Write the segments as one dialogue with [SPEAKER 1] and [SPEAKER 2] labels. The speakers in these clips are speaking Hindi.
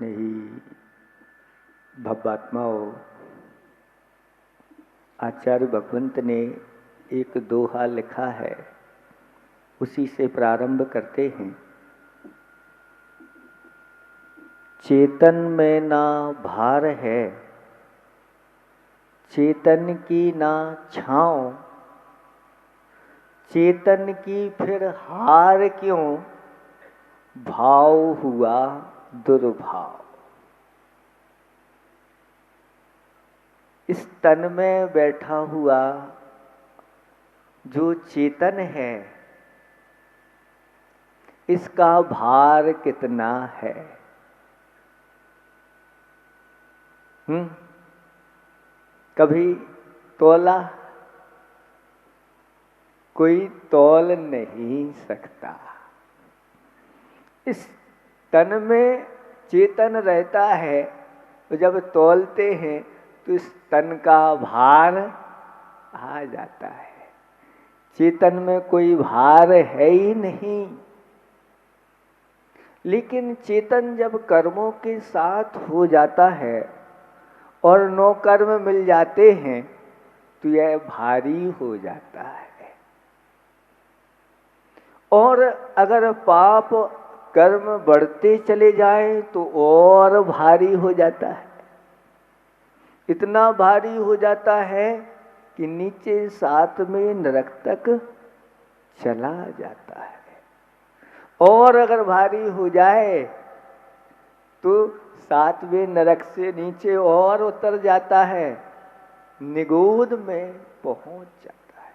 [SPEAKER 1] स्नेही भव्यात्माओं, आचार्य भगवंत ने एक दोहा लिखा है, उसी से प्रारंभ करते हैं। चेतन में ना भार है, चेतन की ना छाँव, चेतन की फिर हार क्यों, भाव हुआ दुर्भाव। इस तन में बैठा हुआ जो चेतन है, इसका भार कितना है? कभी तोला? कोई तौल नहीं सकता। इस तन में चेतन रहता है, तो जब तौलते हैं तो इस तन का भार आ जाता है। चेतन में कोई भार है ही नहीं। लेकिन चेतन जब कर्मों के साथ हो जाता है और 9 कर्म मिल जाते हैं तो यह भारी हो जाता है। और अगर पाप कर्म बढ़ते चले जाए तो और भारी हो जाता है। इतना भारी हो जाता है कि नीचे 7वें नरक तक चला जाता है। और अगर भारी हो जाए तो 7वें नरक से नीचे और उतर जाता है, निगोद में पहुंच जाता है।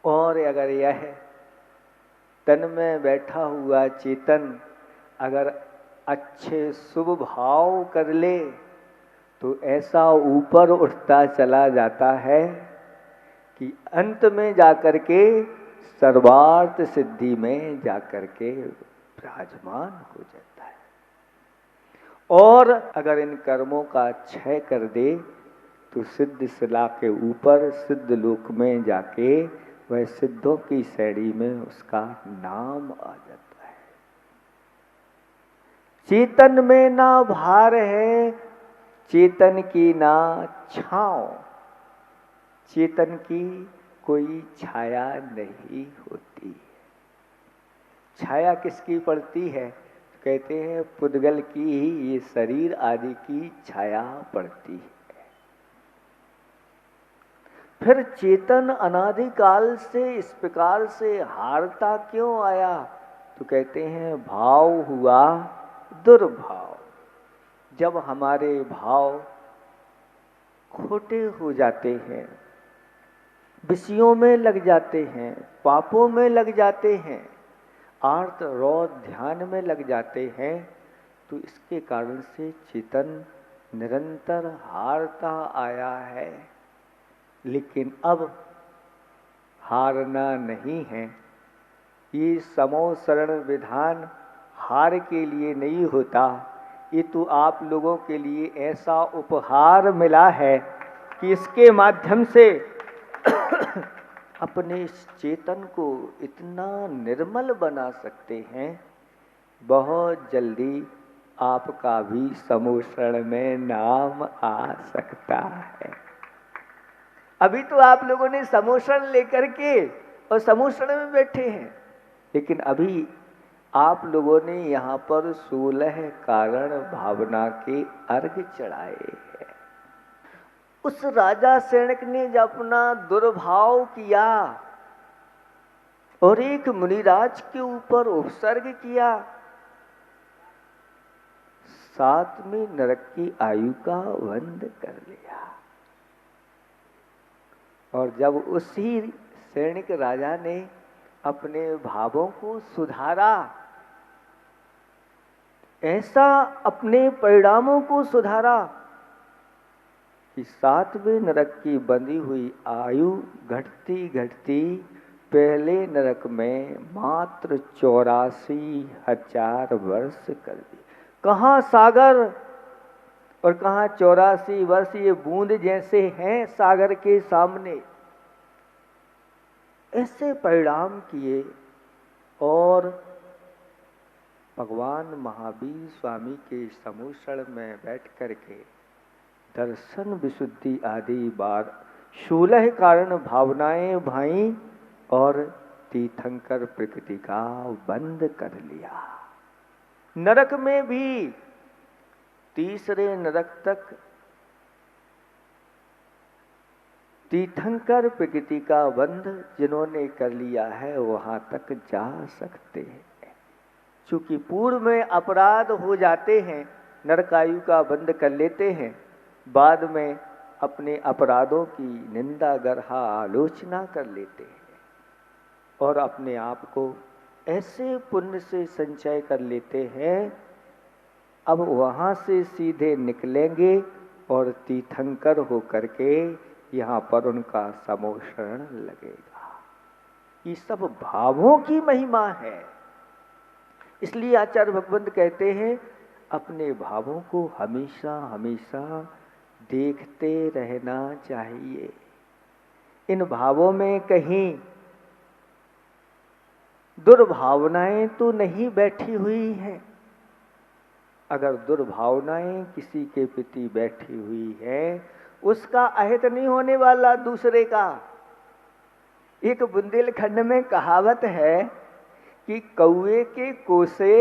[SPEAKER 1] और अगर यह तन में बैठा हुआ चेतन अगर अच्छे शुभ भाव कर ले तो ऐसा ऊपर उठता चला जाता है कि अंत में जाकर के सर्वार्थ सिद्धि में जाकर के विराजमान हो जाता है। और अगर इन कर्मों का क्षय कर दे तो सिद्ध शिला के ऊपर सिद्ध लोक में जाके वह सिद्धों की श्रेणी में उसका नाम आ जाता है। चेतन में ना भार है, चेतन की ना छाँव, चेतन की कोई छाया नहीं होती। छाया किसकी पड़ती है? कहते हैं पुद्गल की ही ये शरीर आदि की छाया पड़ती है। फिर चेतन अनादिकाल से इस प्रकार से हारता क्यों आया? तो कहते हैं भाव हुआ दुर्भाव। जब हमारे भाव खोटे हो जाते हैं, विषयों में लग जाते हैं, पापों में लग जाते हैं, आर्त रौद ध्यान में लग जाते हैं, तो इसके कारण से चेतन निरंतर हारता आया है। लेकिन अब हारना नहीं है। ये समोसरण विधान हार के लिए नहीं होता। ये तो आप लोगों के लिए ऐसा उपहार मिला है कि इसके माध्यम से अपने चेतन को इतना निर्मल बना सकते हैं, बहुत जल्दी आपका भी समोसरण में नाम आ सकता है। अभी तो आप लोगों ने समोसरण लेकर के और समोसरण में बैठे हैं, लेकिन अभी आप लोगों ने यहाँ पर 16 कारण भावना के अर्घ चढ़ाए हैं। उस राजा सैनिक ने जब अपना दुर्भाव किया और एक मुनिराज के ऊपर उपसर्ग किया, 7वें नरक की आयु का बंध कर लिया। और जब उसी सैनिक राजा ने अपने भावों को सुधारा, ऐसा अपने परिणामों को सुधारा कि 7वें नरक की बंधी हुई आयु घटती घटती पहले नरक में मात्र 84,000 वर्ष कर दी। कहाँ सागर और कहाँ 84 वर्ष, ये बूंद जैसे हैं सागर के सामने। ऐसे परिणाम किए और भगवान महावीर स्वामी के समूषण में बैठ करके दर्शन विशुद्धि आदि बार 16 कारण भावनाएं भाई और तीर्थंकर प्रकृति का बंद कर लिया। नरक में भी तीसरे नरक तक तीर्थंकर प्रकृति का बंध जिन्होंने कर लिया है वहां तक जा सकते हैं। चूंकि पूर्व में अपराध हो जाते हैं, नरकायु का बंद कर लेते हैं, बाद में अपने अपराधों की निंदा गर्हा आलोचना कर लेते हैं और अपने आप को ऐसे पुण्य से संचय कर लेते हैं, अब वहां से सीधे निकलेंगे और तीर्थंकर होकर के यहाँ पर उनका समोषण लगेगा। ये सब भावों की महिमा है। इसलिए आचार्य भगवंत कहते हैं अपने भावों को हमेशा हमेशा देखते रहना चाहिए। इन भावों में कहीं दुर्भावनाएं तो नहीं बैठी हुई हैं। अगर दुर्भावनाएं किसी के प्रति बैठी हुई है, उसका अहित नहीं होने वाला दूसरे का। एक बुंदेलखंड में कहावत है कि कौवे के कोसे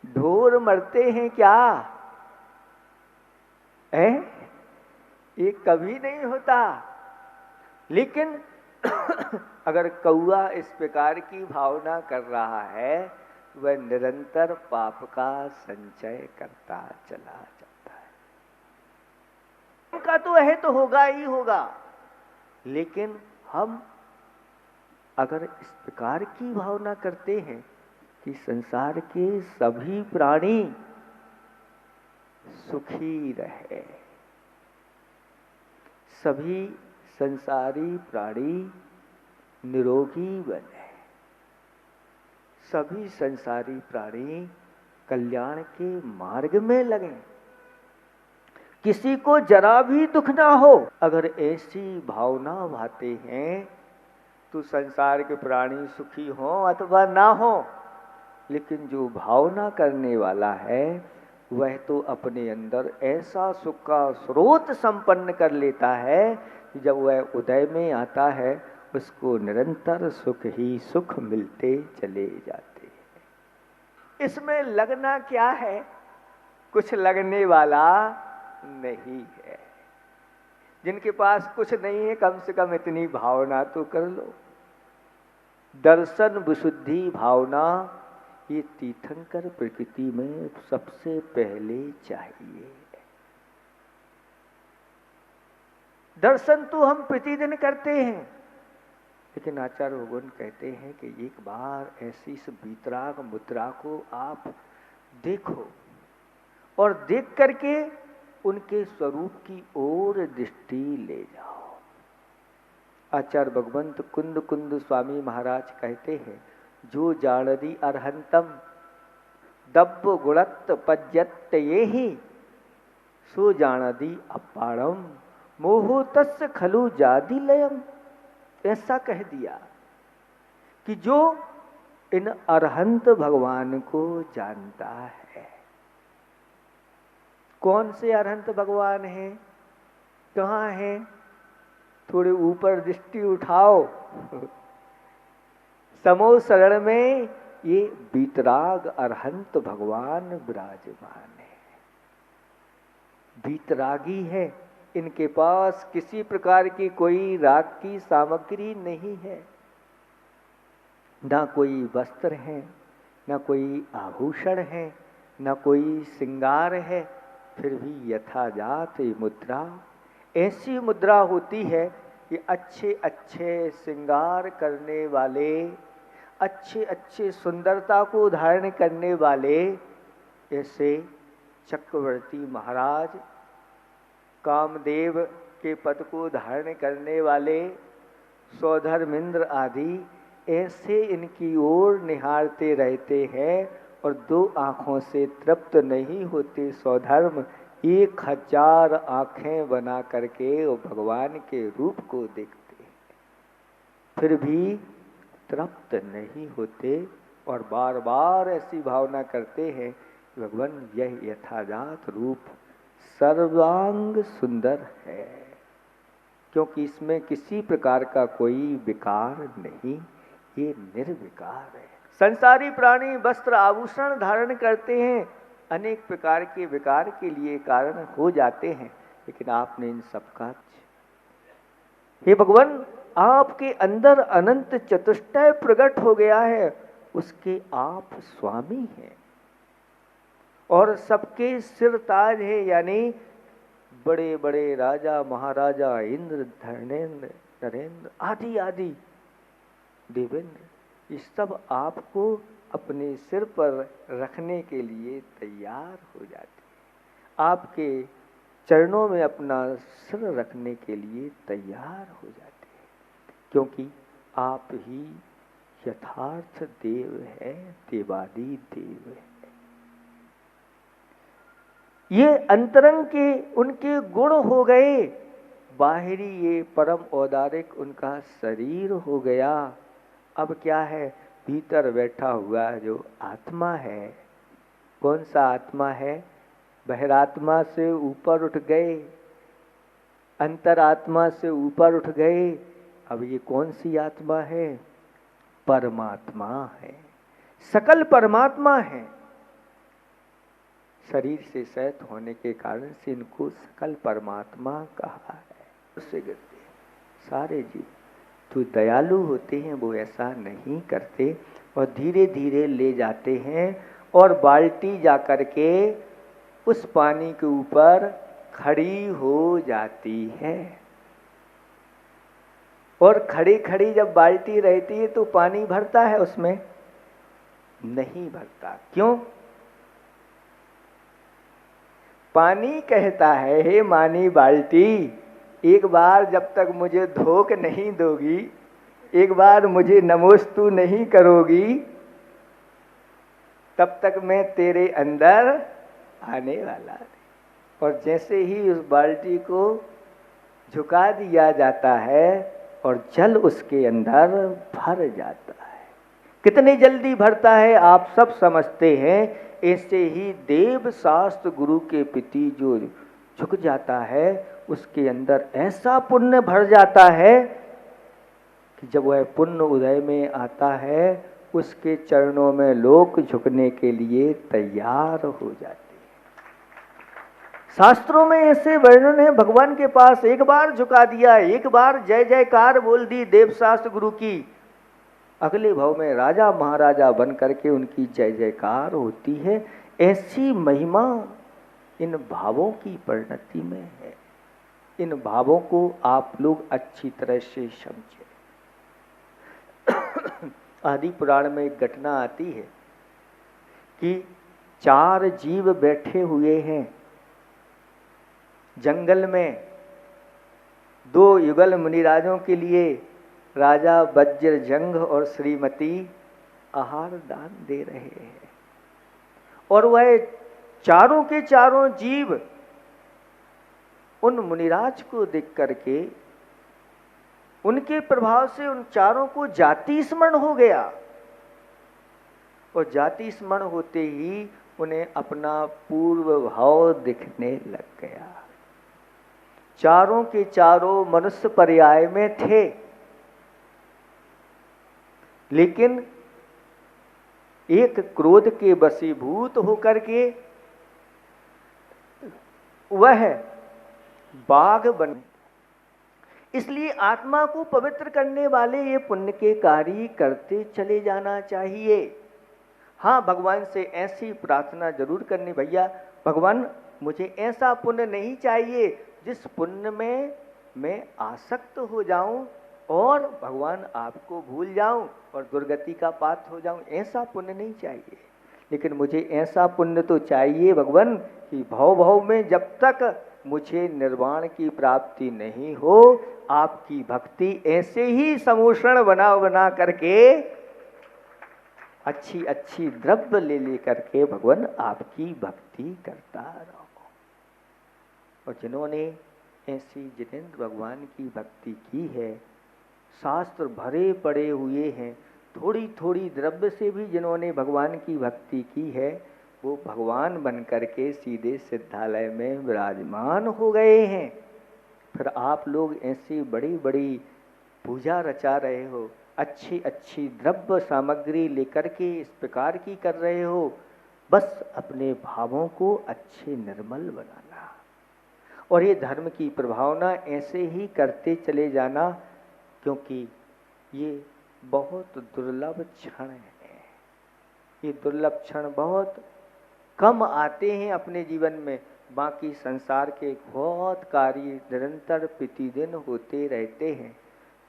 [SPEAKER 1] ढोर मरते हैं क्या? ये कभी नहीं होता। लेकिन अगर कौआ इस प्रकार की भावना कर रहा है, वह निरंतर पाप का संचय करता चला जाता है। उनका तो अहित तो होगा ही होगा। लेकिन हम अगर इस प्रकार की भावना करते हैं कि संसार के सभी प्राणी सुखी रहे, सभी संसारी प्राणी निरोगी बने, सभी संसारी प्राणी कल्याण के मार्ग में लगे, किसी को जरा भी दुख ना हो, अगर ऐसी भावना भाते हैं तो संसार के प्राणी सुखी हो अथवा ना हो, लेकिन जो भावना करने वाला है वह तो अपने अंदर ऐसा सुख का स्रोत संपन्न कर लेता है कि जब वह उदय में आता है उसको निरंतर सुख ही सुख मिलते चले जाते हैं। इसमें लगना क्या है? कुछ लगने वाला नहीं है। जिनके पास कुछ नहीं है, कम से कम इतनी भावना तो कर लो। दर्शन विशुद्धि भावना ये तीर्थंकर प्रकृति में सबसे पहले चाहिए। दर्शन तो हम प्रतिदिन करते हैं, लेकिन आचार्य भगवान कहते हैं कि एक बार ऐसी इस वीतराग मुद्रा को आप देखो और देख करके उनके स्वरूप की ओर दृष्टि ले जाओ। आचार्य भगवंत कुंद कुंद स्वामी महाराज कहते हैं, जो जानदी अर्हंतम दब्ब गुणत पज्यत ये ही सो जानदी अपारम मोहो तस्य खलु जादी लयम। ऐसा कह दिया कि जो इन अरहंत भगवान को जानता है। कौन से अरहंत भगवान हैं? कहाँ हैं? थोड़े ऊपर दृष्टि उठाओ। समो शरण में ये वीतराग अरहंत भगवान विराजमान है। वीतरागी है, इनके पास किसी प्रकार की कोई राग की सामग्री नहीं है, ना कोई वस्त्र है, ना कोई आभूषण है, ना कोई श्रृंगार है, फिर भी यथाजात मुद्रा ऐसी मुद्रा होती है कि अच्छे अच्छे श्रृंगार करने वाले, अच्छे अच्छे सुंदरता को धारण करने वाले, ऐसे चक्रवर्ती महाराज, कामदेव के पद को धारण करने वाले, सौधर्मेंद्र आदि, ऐसे इनकी ओर निहारते रहते हैं और दो आँखों से तृप्त नहीं होते। सौधर्म 1000 आँखें बना करके वो भगवान के रूप को देखते हैं, फिर भी तृप्त नहीं होते। और बार बार ऐसी भावना करते हैं कि भगवान यह यथाजात रूप सर्वांग सुंदर है, क्योंकि इसमें किसी प्रकार का कोई विकार नहीं, ये निर्विकार है। संसारी प्राणी वस्त्र आभूषण धारण करते हैं, अनेक प्रकार के विकार के लिए कारण हो जाते हैं, लेकिन आपने इन सबका, हे भगवान आपके अंदर अनंत चतुष्टय प्रकट हो गया है, उसके आप स्वामी हैं और सबके सिर ताज है, यानी बड़े बड़े राजा महाराजा इंद्र धर्मेंद्र नरेंद्र आदि आदि देवेंद्र, ये सब आपको अपने सिर पर रखने के लिए तैयार हो जाते हैं, आपके चरणों में अपना सिर रखने के लिए तैयार हो जाते हैं, क्योंकि आप ही यथार्थ देव है, देवादि देव है। ये अंतरंग के उनके गुण हो गए, बाहरी ये परम औदारिक उनका शरीर हो गया। अब क्या है, भीतर बैठा हुआ जो आत्मा है, कौन सा आत्मा है, बहिरात्मा से ऊपर उठ गए, अंतरात्मा से ऊपर उठ गए। अब ये कौन सी आत्मा है, परमात्मा है, सकल परमात्मा है। शरीर से सहित होने के कारण से इनको सकल परमात्मा कहा है। उससे गिरते सारे जीव जो दयालु होते हैं वो ऐसा नहीं करते और धीरे धीरे ले जाते हैं और बाल्टी जा कर के उस पानी के ऊपर खड़ी हो जाती है। और खड़ी खड़ी जब बाल्टी रहती है तो पानी भरता है उसमें, नहीं भरता। क्यों? पानी कहता है, हे मानी बाल्टी, एक बार जब तक मुझे धोख नहीं दोगी, एक बार मुझे नमोस्तु नहीं करोगी, तब तक मैं तेरे अंदर आने वाला नहीं। और जैसे ही उस बाल्टी को झुका दिया जाता है और जल उसके अंदर भर जाता है। कितनी जल्दी भरता है आप सब समझते हैं। ऐसे ही देव शास्त्र गुरु के प्रति जो झुक जाता है उसके अंदर ऐसा पुण्य भर जाता है कि जब वह पुण्य उदय में आता है उसके चरणों में लोग झुकने के लिए तैयार हो जाते हैं। शास्त्रों में ऐसे वर्णन है, भगवान के पास एक बार झुका दिया, एक बार जय जयकार बोल दी देव शास्त्र गुरु की, अगले भाव में राजा महाराजा बन करके उनकी जय जयकार होती है। ऐसी महिमा इन भावों की परिणति में है। इन भावों को आप लोग अच्छी तरह से समझें। आदि पुराण में एक घटना आती है कि 4 जीव बैठे हुए हैं जंगल में। 2 युगल मुनिराजों के लिए राजा वज्रजंघ और श्रीमती आहार दान दे रहे हैं और वह चारों के चारों जीव उन मुनिराज को देख करके उनके प्रभाव से उन चारों को जाति स्मरण हो गया और जाति स्मरण होते ही उन्हें अपना पूर्व भाव दिखने लग गया। चारों के चारों मनुष्य पर्याय में थे, लेकिन एक क्रोध के वशीभूत होकर के वह बाघ बन। इसलिए आत्मा को पवित्र करने वाले ये पुण्य के कार्य करते चले जाना चाहिए। हाँ, भगवान से ऐसी प्रार्थना जरूर करनी, भैया भगवान मुझे ऐसा पुण्य नहीं चाहिए जिस पुण्य में मैं आसक्त हो जाऊं और भगवान आपको भूल जाऊं और दुर्गति का पात्र हो जाऊं। ऐसा पुण्य नहीं चाहिए, लेकिन मुझे ऐसा पुण्य तो चाहिए भगवान कि भव भव में जब तक मुझे निर्वाण की प्राप्ति नहीं हो, आपकी भक्ति ऐसे ही समूषण बना बना करके अच्छी अच्छी द्रव्य ले ले करके भगवान आपकी भक्ति करता रहो। और जिन्होंने ऐसी जितेंद्र भगवान की भक्ति की है, शास्त्र भरे पड़े हुए हैं, थोड़ी थोड़ी द्रव्य से भी जिन्होंने भगवान की भक्ति की है वो भगवान बन करके सीधे सिद्धालय में विराजमान हो गए हैं। फिर आप लोग ऐसी बड़ी बड़ी पूजा रचा रहे हो, अच्छी अच्छी द्रव्य सामग्री लेकर के इस प्रकार की कर रहे हो, बस अपने भावों को अच्छे निर्मल बनाना और ये धर्म की प्रभावना ऐसे ही करते चले जाना, क्योंकि ये बहुत दुर्लभ क्षण है। ये दुर्लभ क्षण बहुत कम आते हैं अपने जीवन में, बाकी संसार के बहुत कार्य निरंतर प्रतिदिन होते रहते हैं।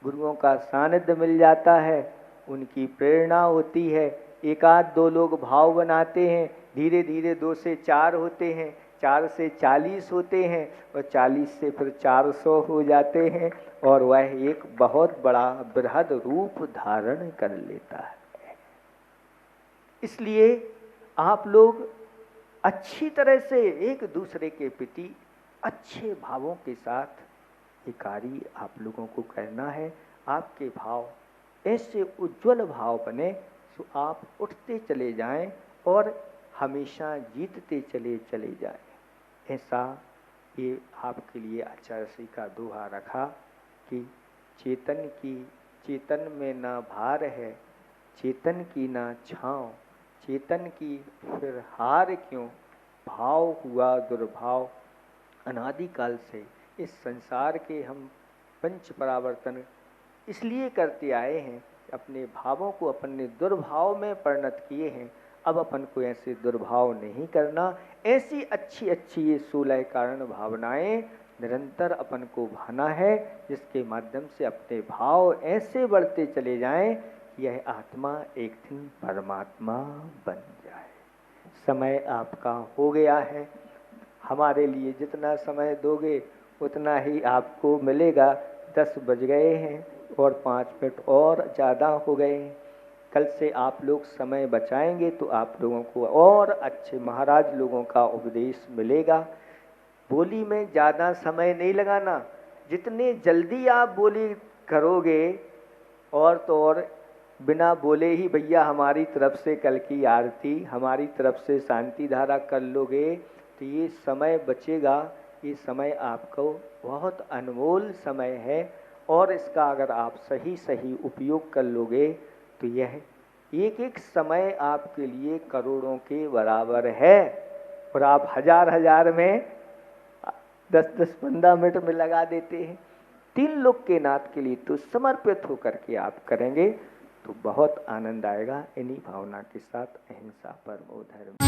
[SPEAKER 1] गुरुओं का सानिध्य मिल जाता है, उनकी प्रेरणा होती है, एक आध दो लोग भाव बनाते हैं, धीरे धीरे 2 से 4 होते हैं, 4 से 40 होते हैं और 40 से फिर 400 हो जाते हैं और वह एक बहुत बड़ा बृहद रूप धारण कर लेता है। इसलिए आप लोग अच्छी तरह से एक दूसरे के प्रति अच्छे भावों के साथ ये कार्य आप लोगों को करना है। आपके भाव ऐसे उज्जवल भाव बने तो आप उठते चले जाएं और हमेशा जीतते चले जाएं। ऐसा ये आपके लिए आचार्य श्री का दोहा रखा कि चेतन में ना भार है, चेतन की ना छाँव, चेतन की फिर हार क्यों, भाव हुआ दुर्भाव। अनादिकाल से इस संसार के हम पंच परावर्तन इसलिए करते आए हैं, अपने भावों को अपने दुर्भाव में परिणत किए हैं। अब अपन को ऐसे दुर्भाव नहीं करना, ऐसी अच्छी अच्छी ये 16 कारण भावनाएं निरंतर अपन को भाना है, जिसके माध्यम से अपने भाव ऐसे बढ़ते चले जाएं, यह आत्मा एक दिन परमात्मा बन जाए। समय आपका हो गया है, हमारे लिए जितना समय दोगे उतना ही आपको मिलेगा। 10 बज गए हैं और 5 मिनट और ज़्यादा हो गए हैं। कल से आप लोग समय बचाएंगे तो आप लोगों को और अच्छे महाराज लोगों का उपदेश मिलेगा। बोली में ज़्यादा समय नहीं लगाना, जितने जल्दी आप बोली करोगे और तो और बिना बोले ही भैया हमारी तरफ से कल की आरती, हमारी तरफ से शांति धारा कर लोगे तो ये समय बचेगा। ये समय आपको बहुत अनमोल समय है और इसका अगर आप सही सही उपयोग कर लोगे तो यह एक एक समय आपके लिए करोड़ों के बराबर है। और आप हजार में 10-10 15 मिनट में लगा देते हैं। 3 लोग के नाथ के लिए तो समर्पित होकर के आप करेंगे तो बहुत आनंद आएगा। इन्हीं भावना के साथ अहिंसा परमो धर्म।